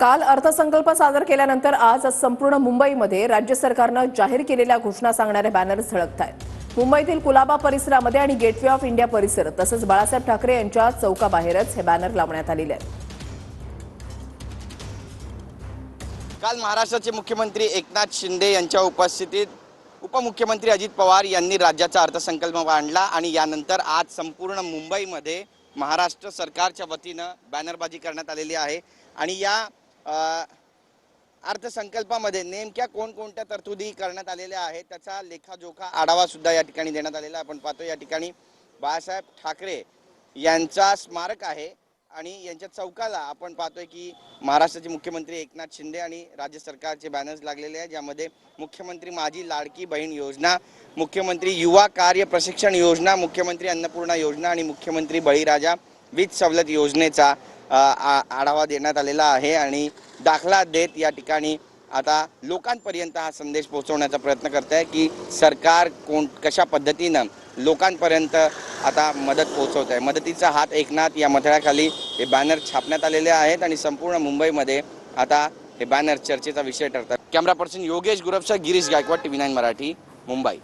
काल अर्थसंकल्प सादर केल्यानंतर आज संपूर्ण मुंबईमध्ये राज्य सरकारनं जाहीर केलेल्या घोषणा सांगणारे बॅनर्स झळकतायत। मुंबईतील कुलाबा परिसरामध्ये आणि गेटवे ऑफ इंडिया परिसर तसंच बाळासाहेब ठाकरे यांच्या चौकाबाहेरच हे बॅनर लावण्यात आलेले आहेत। काल महाराष्ट्राचे मुख्यमंत्री एकनाथ शिंदे यांच्या उपस्थितीत उपमुख्यमंत्री अजित पवार यांनी राज्याचा अर्थसंकल्प मांडला आणि यानंतर आज संपूर्ण मुंबईमध्ये महाराष्ट्र सरकारच्या वतीनं बॅनरबाजी करण्यात आलेली आहे। आणि या अर्थसंकल्पामध्ये नेमक्या कोणकोणत्या तरतुदी करण्यात आलेल्या आहेत त्याचा लेखाजोखा आढावा सुद्धा या ठिकाणी देण्यात आलेला आहे। आपण पाहतो या ठिकाणी बाळासाहेब ठाकरे यांचा स्मारक आहे आणि यांच्या चौकाला आपण पाहतोय की महाराष्ट्राचे मुख्यमंत्री एकनाथ शिंदे आणि राज्य सरकारचे बॅनर्स लागलेले आहेत, ज्यामध्ये मुख्यमंत्री माझी लाडकी बहीण योजना, मुख्यमंत्री युवा कार्य प्रशिक्षण योजना, मुख्यमंत्री अन्नपूर्णा योजना आणि मुख्यमंत्री बळीराजा वीज सवलत योजनेचा आढावा देण्यात आलेला आहे। आणि दाखला देत या ठिकाणी आता लोकांपर्यंत हा संदेश पोहोचवण्याचा प्रयत्न करत आहे की सरकार कशा पद्धतीनं लोकांपर्यंत आता मदत पोहोचवत आहे। मदतीचा हात एकनाथ या मथळ्याखाली हे बॅनर छापण्यात आलेले आहेत आणि संपूर्ण मुंबईमध्ये आता हे बॅनर चर्चेचा विषय ठरतात। कॅमेरा पर्सन योगेश गुरवसह गिरीश गायकवाड, TV9 मराठी, मुंबई।